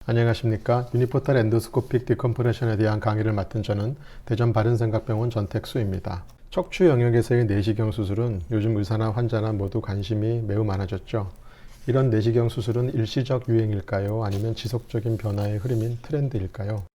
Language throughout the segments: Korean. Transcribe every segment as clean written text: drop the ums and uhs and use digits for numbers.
안녕하십니까. 유니포탈 엔도스코픽 디컴프레션에 대한 강의를 맡은 저는 대전 바른생각병원 전택수입니다. 척추 영역에서의 내시경 수술은 요즘 의사나 환자나 모두 관심이 매우 많아졌죠. 이런 내시경 수술은 일시적 유행일까요? 아니면 지속적인 변화의 흐름인 트렌드일까요?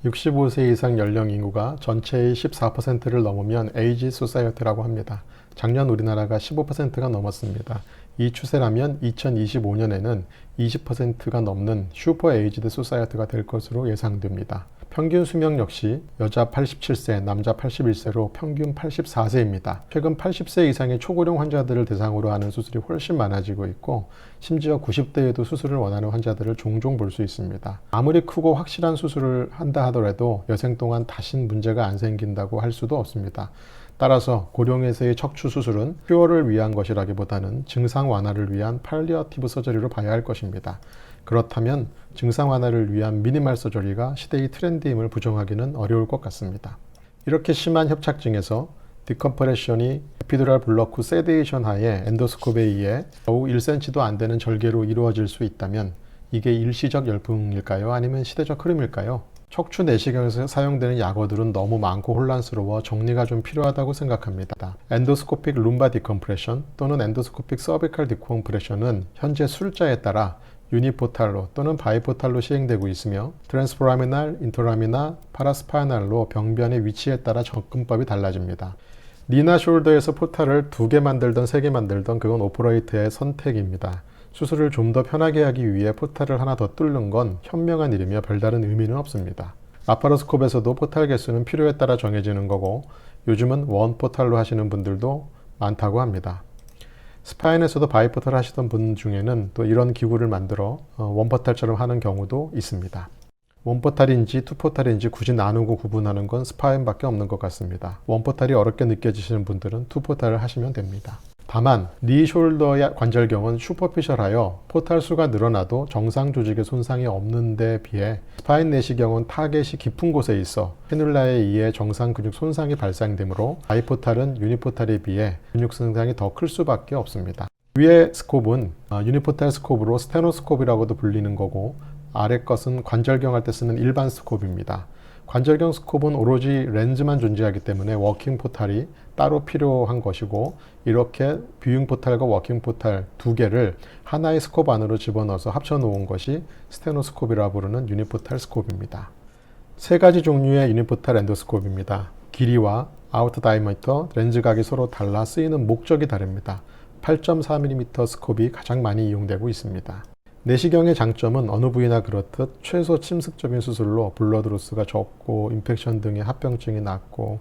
65세 이상 연령 인구가 전체의 14%를 넘으면 에이지 소사이어티라고 합니다. 작년 우리나라가 15%가 넘었습니다. 이 추세라면 2025년에는 20%가 넘는 슈퍼 에이지드 소사이어티가 될 것으로 예상됩니다. 평균 수명 역시 여자 87세, 남자 81세로 평균 84세입니다. 최근 80세 이상의 초고령 환자들을 대상으로 하는 수술이 훨씬 많아지고 있고, 심지어 90대에도 수술을 원하는 환자들을 종종 볼 수 있습니다. 아무리 크고 확실한 수술을 한다 하더라도 여생 동안 다신 문제가 안 생긴다고 할 수도 없습니다. 따라서 고령에서의 척추 수술은 큐어를 위한 것이라기보다는 증상 완화를 위한 팔리어티브 서저리로 봐야 할 것입니다. 그렇다면 증상 완화를 위한 미니멀 서저리가 시대의 트렌드임을 부정하기는 어려울 것 같습니다. 이렇게 심한 협착증에서 디컴프레션이 에피두랄 블록 후 세데이션 하에 엔도스코프에 의해 겨우 1cm도 안 되는 절개로 이루어질 수 있다면 이게 일시적 열풍일까요? 아니면 시대적 흐름일까요? 척추 내시경에서 사용되는 약어들은 너무 많고 혼란스러워 정리가 좀 필요하다고 생각합니다. 엔도스코픽 룸바 디컴프레션 또는 엔도스코픽 서비컬 디컴프레션은 현재 술자에 따라 유니포탈로 또는 바이포탈로 시행되고 있으며 트랜스포라미날, 인터라미나, 파라스파이널로 병변의 위치에 따라 접근법이 달라집니다. 니나 숄더에서 포탈을 2개 만들던 3개 만들던 그건 오퍼레이터의 선택입니다. 수술을 좀 더 편하게 하기 위해 포탈을 하나 더 뚫는 건 현명한 일이며 별다른 의미는 없습니다. 라파로스콥에서도 포탈 개수는 필요에 따라 정해지는 거고, 요즘은 원 포탈로 하시는 분들도 많다고 합니다. 스파인에서도 바이포탈 하시던 분 중에는 또 이런 기구를 만들어 원포탈처럼 하는 경우도 있습니다. 원포탈인지 투포탈인지 굳이 나누고 구분하는 건 스파인밖에 없는 것 같습니다. 원포탈이 어렵게 느껴지시는 분들은 투포탈을 하시면 됩니다. 다만 니 숄더 관절경은 슈퍼피셜하여 포탈 수가 늘어나도 정상 조직에 손상이 없는 데 비해 스파인 내시경은 타겟이 깊은 곳에 있어 캐뉼라에 의해 정상 근육 손상이 발생되므로 바이포탈은 유니포탈에 비해 근육 손상이 더 클 수밖에 없습니다. 위의 스콥은 유니포탈 스콥으로 스테노스콥이라고도 불리는 거고, 아래 것은 관절경 할 때 쓰는 일반 스콥입니다. 관절경 스콥은 오로지 렌즈만 존재하기 때문에 워킹 포탈이 따로 필요한 것이고, 이렇게 뷰잉 포탈과 워킹 포탈 2개를 하나의 스콥 안으로 집어넣어서 합쳐 놓은 것이 스테노스콥이라 부르는 유니포탈 스콥입니다. 3가지 종류의 유니포탈 엔도스콥입니다. 길이와 아우터 다이미터, 렌즈각이 서로 달라 쓰이는 목적이 다릅니다. 8.4mm 스콥이 가장 많이 이용되고 있습니다. 내시경의 장점은 어느 부위나 그렇듯 최소 침습적인 수술로 블러드로스가 적고 인펙션 등의 합병증이 낮고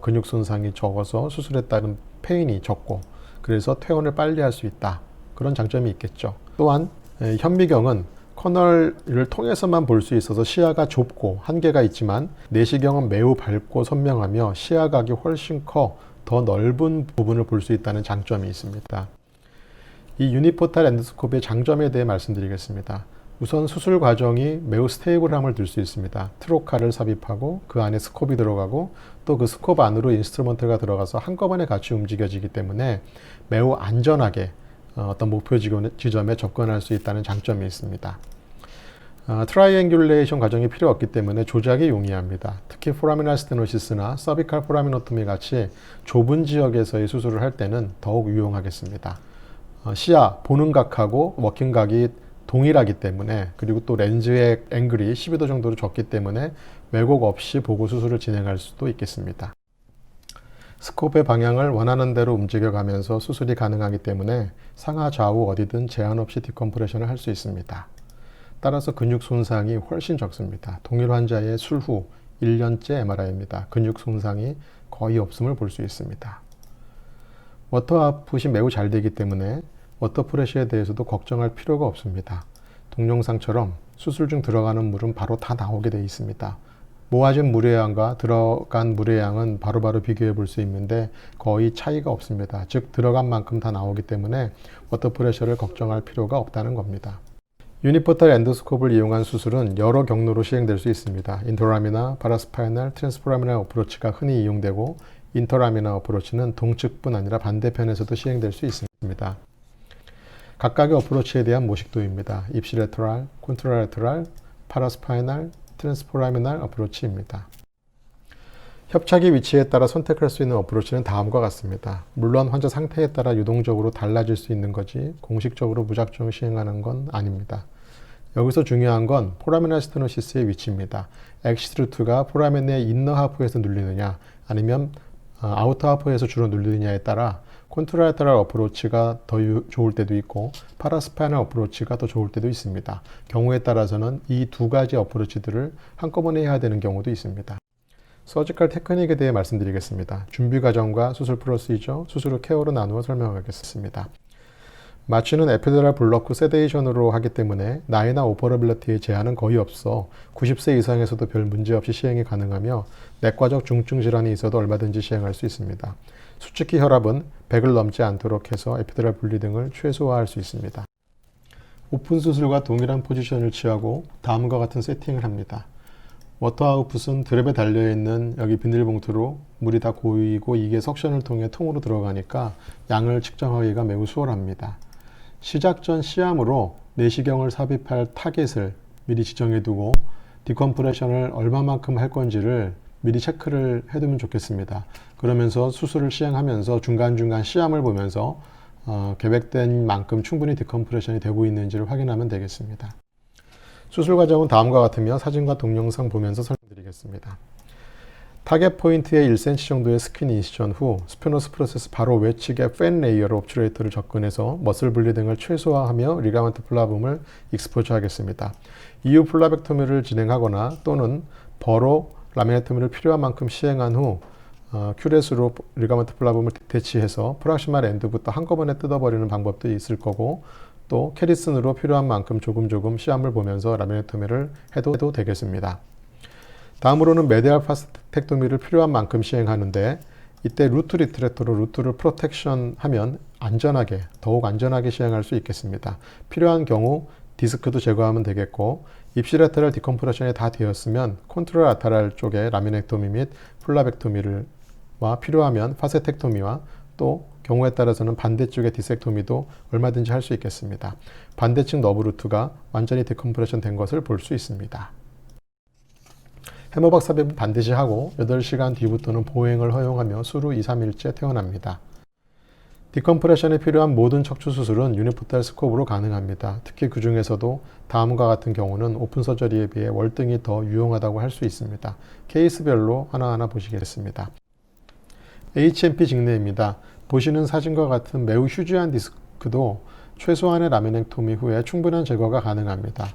근육 손상이 적어서 수술에 따른 페인이 적고, 그래서 퇴원을 빨리 할 수 있다, 그런 장점이 있겠죠. 또한 현미경은 커널을 통해서만 볼 수 있어서 시야가 좁고 한계가 있지만, 내시경은 매우 밝고 선명하며 시야각이 훨씬 커 더 넓은 부분을 볼 수 있다는 장점이 있습니다. 이 유니포탈 엔도스코피의 장점에 대해 말씀드리겠습니다. 우선 수술 과정이 매우 스테이블함을 들 수 있습니다. 트로카를 삽입하고 그 안에 스콥이 들어가고 또 그 스콥 안으로 인스트루먼트가 들어가서 한꺼번에 같이 움직여지기 때문에 매우 안전하게 어떤 목표 지점에 접근할 수 있다는 장점이 있습니다. 트라이앵귤레이션 과정이 필요 없기 때문에 조작이 용이합니다. 특히 포라미널 스테노시스나 서비칼 포라미노토미 같이 좁은 지역에서의 수술을 할 때는 더욱 유용하겠습니다. 시야, 보는 각하고 워킹 각이 동일하기 때문에, 그리고 또 렌즈의 앵글이 12도 정도로 적기 때문에 왜곡 없이 보고 수술을 진행할 수도 있겠습니다. 스콥의 방향을 원하는 대로 움직여가면서 수술이 가능하기 때문에 상하 좌우 어디든 제한 없이 디컴프레션을 할 수 있습니다. 따라서 근육 손상이 훨씬 적습니다. 동일 환자의 술 후 1년째 MRI입니다. 근육 손상이 거의 없음을 볼 수 있습니다. 워터 아웃풋이 매우 잘 되기 때문에 워터 프레쉬에 대해서도 걱정할 필요가 없습니다. 동영상처럼 수술 중 들어가는 물은 바로 다 나오게 되어 있습니다. 모아진 물의 양과 들어간 물의 양은 바로바로 비교해 볼 수 있는데 거의 차이가 없습니다. 즉 들어간 만큼 다 나오기 때문에 워터 프레셔를 걱정할 필요가 없다는 겁니다. 유니포탈 엔도스콥을 이용한 수술은 여러 경로로 시행될 수 있습니다. 인터라미나, 파라스파이널, 트랜스포라미널 어프로치가 흔히 이용되고, 인터라미나 어프로치는 동측뿐 아니라 반대편에서도 시행될 수 있습니다. 각각의 어프로치에 대한 모식도입니다. 입시레터럴, 콘트라레터럴, 파라스파이널, 트랜스포라미널 어프로치입니다. 협착의 위치에 따라 선택할 수 있는 어프로치는 다음과 같습니다. 물론 환자 상태에 따라 유동적으로 달라질 수 있는 거지 공식적으로 무작정 시행하는 건 아닙니다. 여기서 중요한 건 포라미널 스테노시스의 위치입니다. 엑시스 루트가 포라멘의 인너 하프에서 눌리느냐 아니면 아우터 하프에서 주로 눌리느냐에 따라 콘트라레터럴 어프로치가 더 좋을 때도 있고 파라스파이널 어프로치가 더 좋을 때도 있습니다. 경우에 따라서는 이 두 가지 어프로치들을 한꺼번에 해야 되는 경우도 있습니다. 서지컬 테크닉에 대해 말씀드리겠습니다. 준비 과정과 수술 프로시저, 수술 후 케어로 나누어 설명하겠습니다. 마취는 에피드랄 블로크 세데이션으로 하기 때문에 나이나 오퍼러빌리티에 제한은 거의 없어 90세 이상에서도 별 문제 없이 시행이 가능하며 내과적 중증 질환이 있어도 얼마든지 시행할 수 있습니다. 수축기 혈압은 100을 넘지 않도록 해서 에피드랄 분리 등을 최소화할 수 있습니다. 오픈 수술과 동일한 포지션을 취하고 다음과 같은 세팅을 합니다. 워터 아웃풋은 드랩에 달려있는 여기 비닐봉투로 물이 다 고이고 이게 석션을 통해 통으로 들어가니까 양을 측정하기가 매우 수월합니다. 시작 전 시암으로 내시경을 삽입할 타겟을 미리 지정해 두고 디컴프레션을 얼마만큼 할 건지를 미리 체크를 해두면 좋겠습니다. 그러면서 수술을 시행하면서 중간중간 시암을 보면서 계획된 만큼 충분히 디컴프레션이 되고 있는지를 확인하면 되겠습니다. 수술 과정은 다음과 같으며 사진과 동영상 보면서 설명드리겠습니다. 타겟 포인트에 1cm 정도의 스킨 인시전 후 스피노스 프로세스 바로 외측의 팬 레이어로 옵츄레이터를 접근해서 머슬 분리 등을 최소화하며 리가먼트 플라붐을 익스포즈 하겠습니다. 이후 플라벡토미를 진행하거나 또는 버로 라미네토미를 필요한 만큼 시행한 후 큐렛으로 리가먼트 플라붐을 대치해서 프락시말 엔드부터 한꺼번에 뜯어버리는 방법도 있을 거고 또 캐리슨으로 필요한 만큼 조금 시암을 보면서 라미네토미를 해도 되겠습니다. 다음으로는 메디알 파스텍토미를 필요한 만큼 시행하는데 이때 루트 리트랙터로 루트를 프로텍션 하면 더욱 안전하게 시행할 수 있겠습니다. 필요한 경우 디스크도 제거하면 되겠고 입시레터럴 디컴프레션이 다 되었으면 콘트롤 라테랄 쪽에 라미넥토미 및 플라벡토미와 필요하면 파세텍토미와 또 경우에 따라서는 반대쪽의 디섹토미도 얼마든지 할 수 있겠습니다. 반대측 너브 루트가 완전히 디컴프레션 된 것을 볼 수 있습니다. 해머박 삽입은 반드시 하고 8시간 뒤부터는 보행을 허용하며 수루 2-3일째 퇴원합니다. 디컴프레션에 필요한 모든 척추 수술은 유니포탈 스코프로 가능합니다. 특히 그 중에서도 다음과 같은 경우는 오픈 서저리에 비해 월등히 더 유용하다고 할 수 있습니다. 케이스별로 하나하나 보시겠습니다. HMP 직내입니다. 보시는 사진과 같은 매우 휴지한 디스크도 최소한의 라미넥토미 후에 충분한 제거가 가능합니다.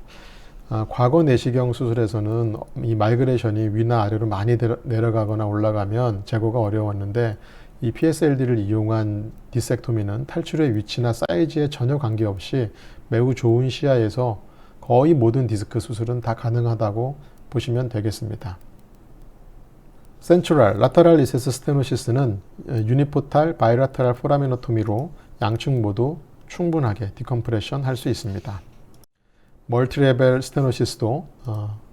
과거 내시경 수술에서는 이 마이그레이션이 위나 아래로 많이 내려가거나 올라가면 제거가 어려웠는데 이 PSLD를 이용한 디섹토미는 탈출의 위치나 사이즈에 전혀 관계없이 매우 좋은 시야에서 거의 모든 디스크 수술은 다 가능하다고 보시면 되겠습니다. 센트럴 라테랄 리세스 스테노시스는 유니포탈 바이라테랄 포라미노토미로 양측 모두 충분하게 디컴프레션 할 수 있습니다. 멀티레벨 스테노시스도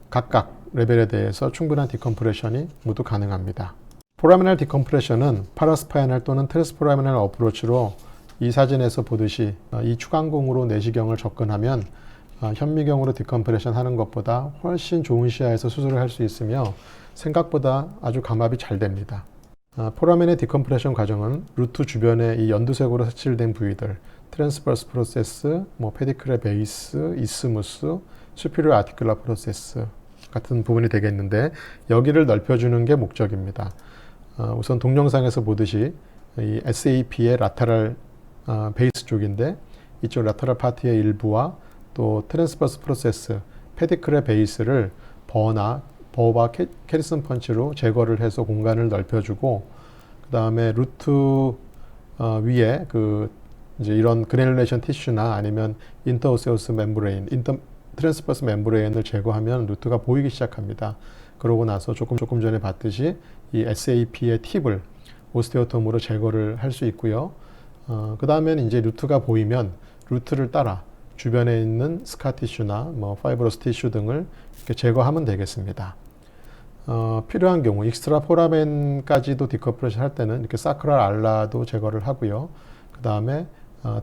각각 레벨에 대해서 충분한 디컴프레션이 모두 가능합니다. 포라미널 디컴프레션은 파라스파이널 또는 트랜스포라미널 어프로치로 이 사진에서 보듯이 이 추간공으로 내시경을 접근하면 현미경으로 디컴프레션 하는 것보다 훨씬 좋은 시야에서 수술을 할 수 있으며 생각보다 아주 감압이 잘 됩니다. 포라멘의 디컴프레션 과정은 루트 주변에 이 연두색으로 색칠된 부위들 트랜스버스 프로세스, 페디클의 베이스, 이스무스, 수피리어 아티큘라 프로세스 같은 부분이 되겠는데 여기를 넓혀주는 게 목적입니다. 우선 동영상에서 보듯이 이 SAP의 라테랄 베이스 쪽인데 이쪽 라테랄 파트의 일부와 또 트랜스버스 프로세스, 페디클의 베이스를 버와 캐리슨 펀치로 제거를 해서 공간을 넓혀주고 그 다음에 루트 위에 이제 이런 그래놀레이션 티슈나 아니면 인터오세우스 멤브레인, 트랜스버스 멤브레인을 제거하면 루트가 보이기 시작합니다. 그러고 나서 조금 전에 봤듯이 이 SAP의 팁을 오스테오톰으로 제거를 할 수 있고요. 그 다음엔 이제 루트가 보이면 루트를 따라 주변에 있는 스카 티슈나 파이브러스 티슈 등을 이렇게 제거하면 되겠습니다. 필요한 경우 익스트라 포라멘까지도 디컴프레션 할 때는 이렇게 사크랄 알라도 제거를 하고요. 그 다음에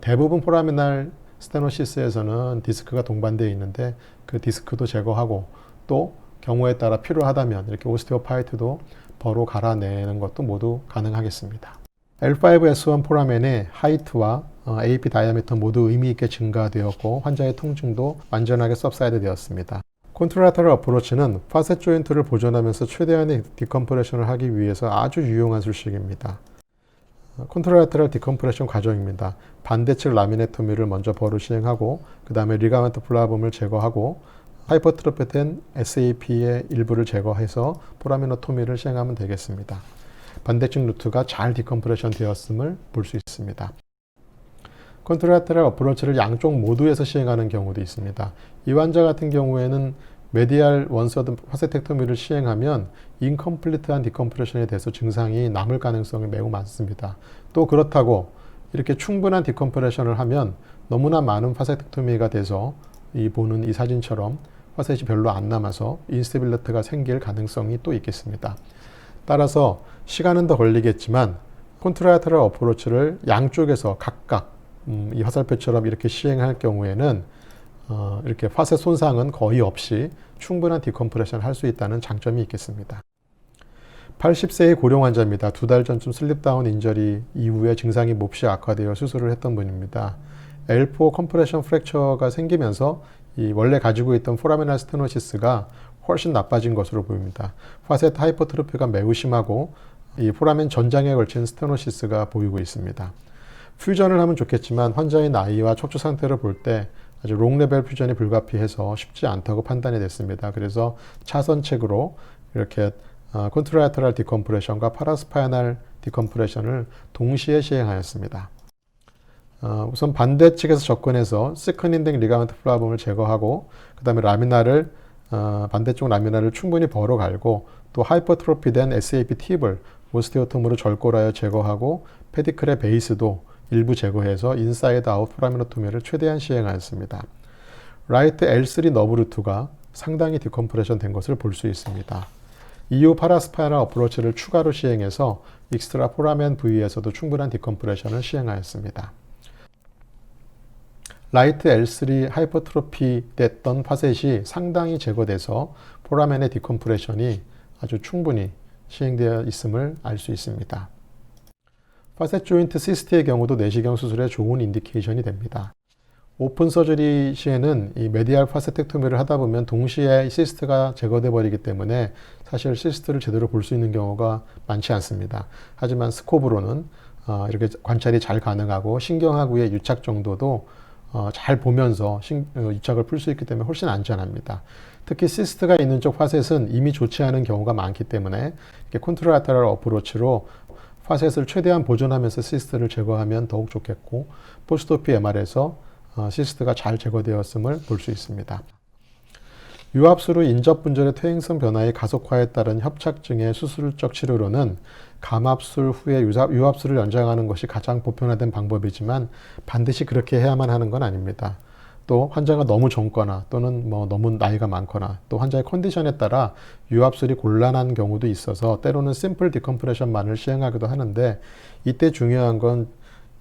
대부분 포라미날 스테노시스에서는 디스크가 동반되어 있는데 그 디스크도 제거하고 또 경우에 따라 필요하다면 이렇게 오스테오파이트도 버로 갈아내는 것도 모두 가능하겠습니다. L5S1 포라멘의 하이트와 AP 다이아미터 모두 의미 있게 증가되었고 환자의 통증도 완전하게 सब사이드 되었습니다. 콘트라테럴 어프로치는 파셋 조인트를 보존하면서 최대한의 디컴프레션을 하기 위해서 아주 유용한 술식입니다. 콘트라테럴 디컴프레션 과정입니다. 반대측 라미네토미를 먼저 버로 시행하고 그 다음에 리가멘트 플라붐을 제거하고 하이퍼트로피된 SAP의 일부를 제거해서 포라미노토미를 시행하면 되겠습니다. 반대측 루트가 잘 디컴프레션 되었음을 볼 수 있습니다. 콘트라테럴 어프로치를 양쪽 모두에서 시행하는 경우도 있습니다. 이 환자 같은 경우에는 메디알 원서드 파세텍토미를 시행하면 인컴플리트한 디컴프레션에 대해서 증상이 남을 가능성이 매우 많습니다. 또 그렇다고 이렇게 충분한 디컴프레션을 하면 너무나 많은 파세텍토미가 돼서 보는 이 사진처럼 파셋이 별로 안 남아서 인스테빌리티가 생길 가능성이 또 있겠습니다. 따라서 시간은 더 걸리겠지만 콘트라테럴 어프로치를 양쪽에서 각각 이 화살표처럼 이렇게 시행할 경우에는 이렇게 파셋 손상은 거의 없이 충분한 디컴프레션을 할 수 있다는 장점이 있겠습니다. 80세의 고령 환자입니다. 2달 전쯤 슬립다운 인저리 이후에 증상이 몹시 악화되어 수술을 했던 분입니다. L4 컴프레션 프랙처가 생기면서 원래 가지고 있던 포라미널 스테노시스가 훨씬 나빠진 것으로 보입니다. 파셋 하이퍼트로피가 매우 심하고 이 포라멘 전장에 걸친 스테노시스가 보이고 있습니다. 퓨전을 하면 좋겠지만 환자의 나이와 척추 상태를 볼 때 아주 롱레벨 퓨전이 불가피해서 쉽지 않다고 판단이 됐습니다. 그래서 차선책으로 이렇게 콘트라테럴 디컴프레션과 파라스파이널 디컴프레션을 동시에 시행하였습니다. 우선 반대측에서 접근해서 시크닌딩 리가멘트 플라붐을 제거하고 그 다음에 라미나를 반대쪽 라미나를 충분히 벌어 갈고 또 하이퍼트로피된 SAP 팁을 오스테오톰으로 절골하여 제거하고 페디클의 베이스도 일부 제거해서 인사이드 아웃 포라미노토미를 최대한 시행하였습니다. 라이트 L3 너브 루트가 상당히 디컴프레션 된 것을 볼 수 있습니다. 이후 파라스파이널 어프로치를 추가로 시행해서 익스트라 포라멘 부위에서도 충분한 디컴프레션을 시행하였습니다. 라이트 L3 하이퍼트로피 됐던 파셋이 상당히 제거돼서 포라멘의 디컴프레션이 아주 충분히 시행되어 있음을 알 수 있습니다. 파셋 조인트 시스트의 경우도 내시경 수술에 좋은 인디케이션이 됩니다. 오픈 서저리 시에는 이 메디알 파세텍토미를 하다 보면 동시에 시스트가 제거돼 버리기 때문에 사실 시스트를 제대로 볼 수 있는 경우가 많지 않습니다. 하지만 스코브로는 이렇게 관찰이 잘 가능하고 신경하구의 유착 정도도 잘 보면서 유착을 풀 수 있기 때문에 훨씬 안전합니다. 특히 시스트가 있는 쪽 파셋은 이미 좋지 않은 경우가 많기 때문에 콘트라테럴 어프로치로 파셋을 최대한 보존하면서 시스트를 제거하면 더욱 좋겠고 포스트오피 MR에서 시스트가 잘 제거되었음을 볼 수 있습니다. 유압수로 인접분절의 퇴행성 변화의 가속화에 따른 협착증의 수술적 치료로는 감압술 후에 유압수를 연장하는 것이 가장 보편화된 방법이지만 반드시 그렇게 해야만 하는 건 아닙니다. 또 환자가 너무 젊거나 또는 너무 나이가 많거나 또 환자의 컨디션에 따라 유압술이 곤란한 경우도 있어서 때로는 심플 디컴프레션만을 시행하기도 하는데 이때 중요한 건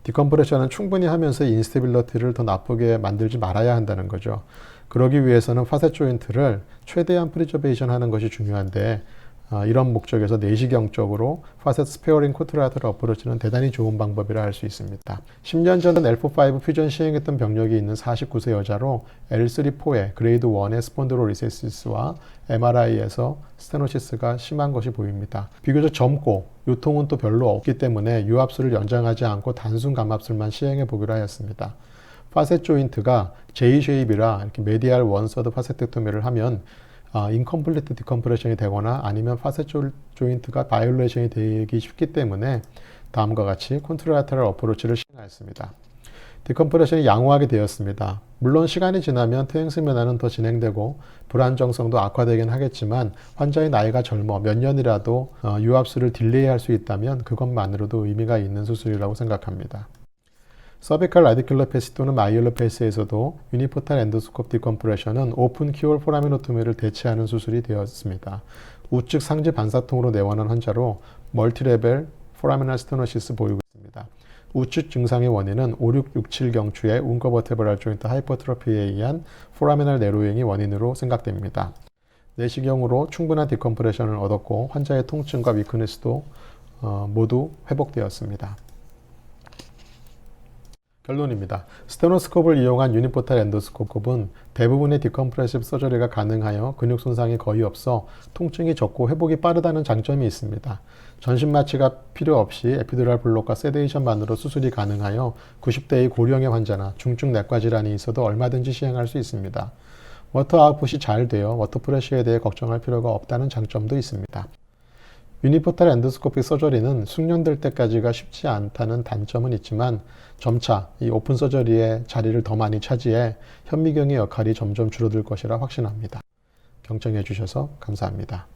디컴프레션은 충분히 하면서 인스테빌리티를 더 나쁘게 만들지 말아야 한다는 거죠. 그러기 위해서는 파셋 조인트를 최대한 프리저베이션 하는 것이 중요한데 이런 목적에서 내시경적으로 파셋 스페어링 콘트라테럴 어프로치는 대단히 좋은 방법이라 할 수 있습니다. 10년 전은 L4-5 퓨전 시행했던 병력이 있는 49세 여자로 L3-4의 그레이드 1의 스폰드로리세시스와 MRI에서 스테노시스가 심한 것이 보입니다. 비교적 젊고 요통은 또 별로 없기 때문에 유압수를 연장하지 않고 단순 감압술만 시행해 보기로 하였습니다. 파셋 조인트가 J-쉐입이라 이렇게 메디알 원서드 파세텍토미를 하면 인컴플리트 디컴프레션이 되거나 아니면 파셋 조인트가 바이올레이션이 되기 쉽기 때문에 다음과 같이 콘트라테럴 어프로치를 시행하였습니다. 디컴프레션이 양호하게 되었습니다. 물론 시간이 지나면 퇴행성 변화는 더 진행되고 불안정성도 악화되긴 하겠지만 환자의 나이가 젊어 몇 년이라도 유압수를 딜레이할 수 있다면 그것만으로도 의미가 있는 수술이라고 생각합니다. 서비컬 라디큘러패시 또는 마이올로패시에서도 유니포탈 엔도스코프 디컴프레션은 오픈 키홀 포라미노토미를 대체하는 수술이 되었습니다. 우측 상지 반사통으로 내원한 환자로 멀티레벨 포라미널 스테노시스 보이고 있습니다. 우측 증상의 원인은 5667 경추의 운거버테브럴 조인트 하이퍼트로피에 의한 포라미널 내로잉이 원인으로 생각됩니다. 내시경으로 충분한 디컴프레션을 얻었고 환자의 통증과 위크니스도 모두 회복되었습니다. 결론입니다. 스테노스코프를 이용한 유니포탈 엔도스코프는 대부분의 디컴프레시브 서저리가 가능하여 근육 손상이 거의 없어 통증이 적고 회복이 빠르다는 장점이 있습니다. 전신 마취가 필요 없이 에피듀랄 블록과 세데이션만으로 수술이 가능하여 90대의 고령의 환자나 중증 내과 질환이 있어도 얼마든지 시행할 수 있습니다. 워터 아웃풋이 잘 되어 워터 프레쉬에 대해 걱정할 필요가 없다는 장점도 있습니다. 유니포탈 엔도스코픽 서저리는 숙련될 때까지가 쉽지 않다는 단점은 있지만 점차 이 오픈 서저리의 자리를 더 많이 차지해 현미경의 역할이 점점 줄어들 것이라 확신합니다. 경청해 주셔서 감사합니다.